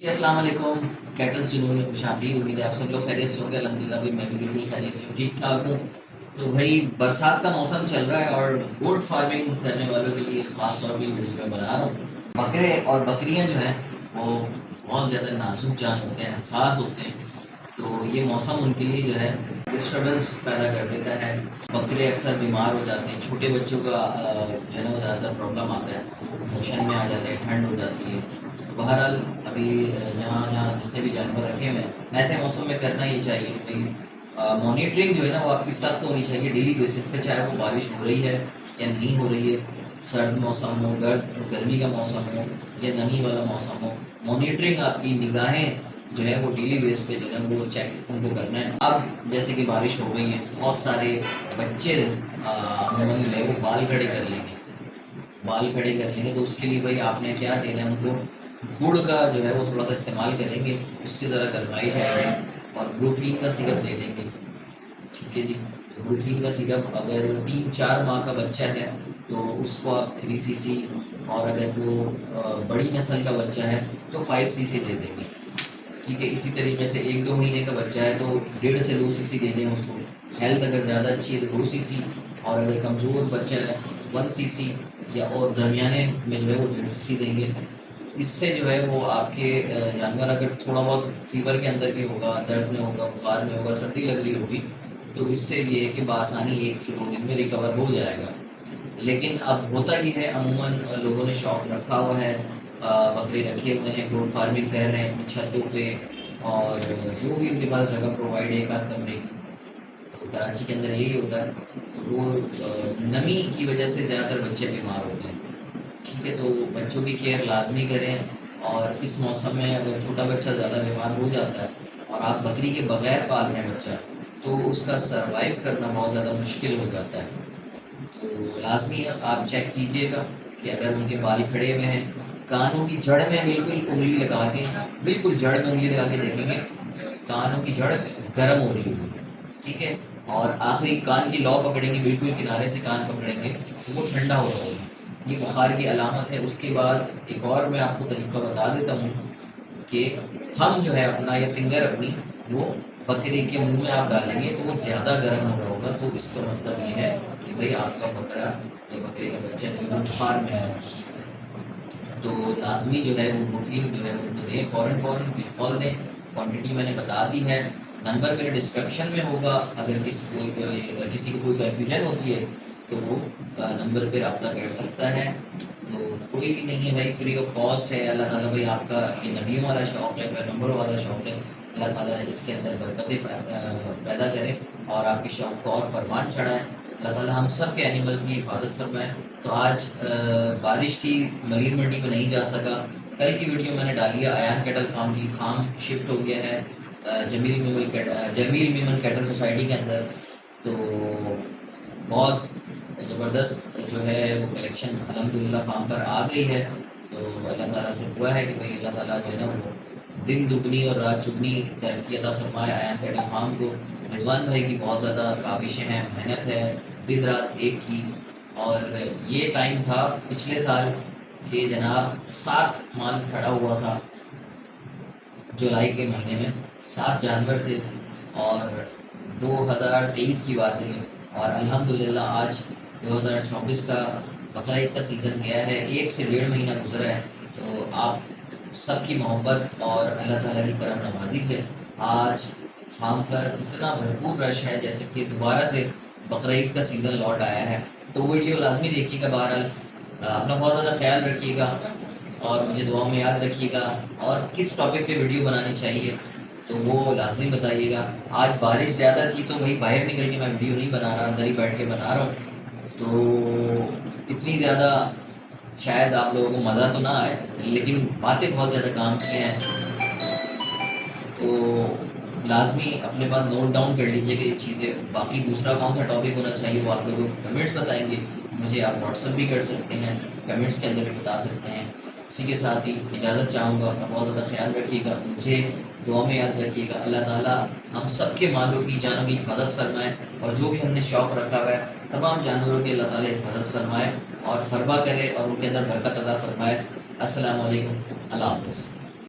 جی السلام علیکم، کیٹلز جنون میں خوش آمدید۔ امید ہے آپ سب لوگ خیریت سے ہوں گے۔ الحمدللہ بھی میں بھی بالکل خیریت سے ہوں، ٹھیک ٹھاک ہوں۔ تو بھائی برسات کا موسم چل رہا ہے اور گوٹ فارمنگ کرنے والوں کے لیے خاص طور پہ ویڈیو میں بنا رہا ہوں۔ بکرے اور بکریاں جو ہیں وہ بہت زیادہ نازک جان ہوتے ہیں، حساس ہوتے ہیں، تو یہ موسم ان کے لیے جو ہے ڈسٹربنس پیدا کر دیتا ہے۔ بکرے اکثر بیمار ہو جاتے ہیں، چھوٹے بچوں کا جو ہے نا وہ زیادہ پرابلم آتا ہے، موشن میں آ جاتے ہیں، ٹھنڈ ہو جاتی ہے۔ بہرحال ابھی جہاں جہاں جس نے بھی جانور رکھے ہوئے ہیں ایسے موسم میں کرنا ہی چاہیے بھائی۔ مانیٹرنگ جو ہے نا وہ آپ کی سخت ہونی چاہیے ڈیلی بیسس پہ، چاہے وہ بارش ہو رہی ہے یا نہیں ہو رہی ہے، سرد موسم ہو، گرمی کا موسم ہو یا نمی والا موسم ہو، مانیٹرنگ آپ کی نگاہیں جو ہے وہ ڈیلی بیس پہ جو ہے وہ چیک ان کو کرنا ہے۔ اب جیسے کہ بارش ہو گئی ہے، بہت سارے بچے عموماً جو ہے وہ بال کھڑے کر لیں گے، بال کھڑے کر لیں گے، تو اس کے لیے بھائی آپ نے کیا دینا ہے ان کو، گڑ کا جو ہے وہ تھوڑا سا استعمال کریں گے، اس سے ذرا گرمائی جائے گی، اور بروفین کا سیرپ دے دیں گے، ٹھیک ہے جی۔ بروفین کا سیرپ اگر 3-4 ماہ کا بچہ ہے تو اس کو آپ 3 cc، اور اگر وہ بڑی نسل کا بچہ ہے تو 5 cc دے دیں گے، ٹھیک ہے۔ اسی طریقے سے 1-2 مہینے کا بچہ ہے تو 1.5 سے 2 cc دے دیں اس کو۔ ہیلتھ اگر زیادہ اچھی ہے تو 2 cc، اور اگر کمزور بچہ ہے 1 cc، یا اور درمیانے میں جو ہے وہ 1.5 cc دیں گے۔ اس سے جو ہے وہ آپ کے جانور اگر تھوڑا بہت فیور کے اندر بھی ہوگا، درد میں ہوگا، بخار میں ہوگا، سردی لگ رہی ہوگی، تو اس سے یہ ہے کہ بآسانی 1 سے 2 دن میں ریکور ہو جائے گا۔ لیکن اب ہوتا ہی ہے عموماً لوگوں نے شوق رکھا ہوا ہے، بکرے رکھے ہوئے ہیں، گوٹ فارمنگ کر رہے ہیں اپنی چھتوں پہ، اور جو بھی ان کے پاس جگہ پرووائڈ ہے ایک آدھ کمرے کی، تو کراچی کے اندر یہی ہوتا ہے، وہ نمی کی وجہ سے زیادہ تر بچے بیمار ہوتے ہیں، ٹھیک ہے۔ تو بچوں کی کیئر لازمی کریں، اور اس موسم میں اگر چھوٹا بچہ زیادہ بیمار ہو جاتا ہے اور آپ بکری کے بغیر پال رہے ہیں بچہ، تو اس کا سروائیو کرنا بہت زیادہ مشکل ہو جاتا ہے۔ تو لازمی آپ چیک کیجئے گا کہ اگر ان کے بال کھڑے ہوئے ہیں، کانوں کی جڑ میں بالکل انگلی لگا کے، بالکل جڑ میں انگلی لگا کے دیکھیں گے کانوں کی جڑ گرم ہو رہی ہوگی، ٹھیک ہے، اور آخری کان کی لو پکڑیں گے، بالکل کنارے سے کان پکڑیں گے تو وہ ٹھنڈا ہو رہا ہوگا، یہ بخار کی علامت ہے۔ اس کے بعد ایک اور میں آپ کو طریقہ بتا دیتا ہوں کہ تھم جو ہے اپنا یا فنگر اپنی وہ بکری کے منہ میں آپ ڈالیں گے تو وہ زیادہ گرم ہو رہا ہوگا، تو اس کا مطلب یہ ہے کہ بھائی آپ کا بکرا یا بکری کا بچہ جو ہے بخار میں ہے، تو لازمی جو ہے وہ بروفین جو ہے وہ دیں، فوراً فل دیں۔ کوانٹٹی میں نے بتا دی ہے، نمبر میرے ڈسکرپشن میں ہوگا، اگر کسی کو کوئی کنفیوژن ہوتی ہے تو وہ نمبر پہ رابطہ کر سکتا ہے۔ تو کوئی بھی نہیں ہے بھائی، فری آف کاسٹ ہے۔ اللہ تعالیٰ بھائی آپ کا یہ نبیوں والا شوق ہے، پیغمبروں والا شوق ہے، اللہ تعالیٰ اس کے اندر برکتیں پیدا کرے اور آپ کے شوق کو اور پروان چڑھائے۔ اللہ تعالیٰ ہم سب کے اینیملز کی حفاظت فرمائے۔ تو آج بارش تھی، ملیر منڈی کو نہیں جا سکا، کل کی ویڈیو میں نے ڈالی ہے ایان کیٹل فارم کی، فارم شفٹ ہو گیا ہے جمیل میمن کیٹل سوسائٹی کے اندر، تو بہت زبردست جو ہے وہ کلیکشن الحمدللہ فارم پر آ گئی ہے۔ تو اللہ تعالیٰ سے دعا ہے کہ بھائی اللہ تعالیٰ جو ہے نا وہ دن دگنی اور رات چگنی ترقی عطا فرمائے ایان کیٹل فارم کو۔ رضوان بھائی کی بہت زیادہ کاوشیں ہیں، محنت ہے، دن رات ایک کی، اور یہ ٹائم تھا پچھلے سال کہ جناب 7 مال کھڑا ہوا تھا، جولائی کے مہینے میں 7 جانور تھے، اور 2023 کی بات ہے، اور الحمدللہ آج 2024 کا بقرعید کا سیزن گیا ہے، 1 سے 1.5 مہینہ گزرا ہے۔ تو آپ سب کی محبت اور اللہ تعالیٰ کی کرم نوازی سے آج فارم پر اتنا بھرپور رش ہے جیسے کہ دوبارہ سے بقرعید کا سیزن لوٹ آیا ہے۔ تو ویڈیو لازمی دیکھیے گا۔ بہرحال اپنا بہت زیادہ خیال رکھیے گا اور مجھے دعاؤں میں یاد رکھیے گا، اور کس ٹاپک پہ ویڈیو بنانی چاہیے تو وہ لازمی بتائیے گا۔ آج بارش زیادہ تھی تو بھائی باہر نکل کے میں ویڈیو نہیں بنا رہا، اندر ہی بیٹھ کے بنا رہا ہوں، تو اتنی زیادہ شاید آپ لوگوں کو مزہ تو نہ آئے، لیکن باتیں بہت زیادہ کام کی ہیں، تو لازمی اپنے پاس نوٹ ڈاؤن کر لیجیے کہ یہ چیزیں۔ باقی دوسرا کون سا ٹاپک ہونا چاہیے وہ آپ لوگ کمنٹس بتائیں گے، مجھے آپ واٹس ایپ بھی کر سکتے ہیں، کمنٹس کے اندر بھی بتا سکتے ہیں۔ اسی کے ساتھ ہی اجازت چاہوں گا، اپنا بہت زیادہ خیال رکھیے گا، مجھے دعا میں یاد رکھیے گا۔ اللہ تعالیٰ ہم سب کے مالوں کی، جانوں کی حفاظت فرمائے، اور جو بھی ہم نے شوق رکھا ہوا ہے تمام جانوروں کی اللہ تعالیٰ حفاظت فرمائے اور فرما کرے اور ان کے اندر برکت عطا فرمائے۔ السلام علیکم، اللہ حافظ۔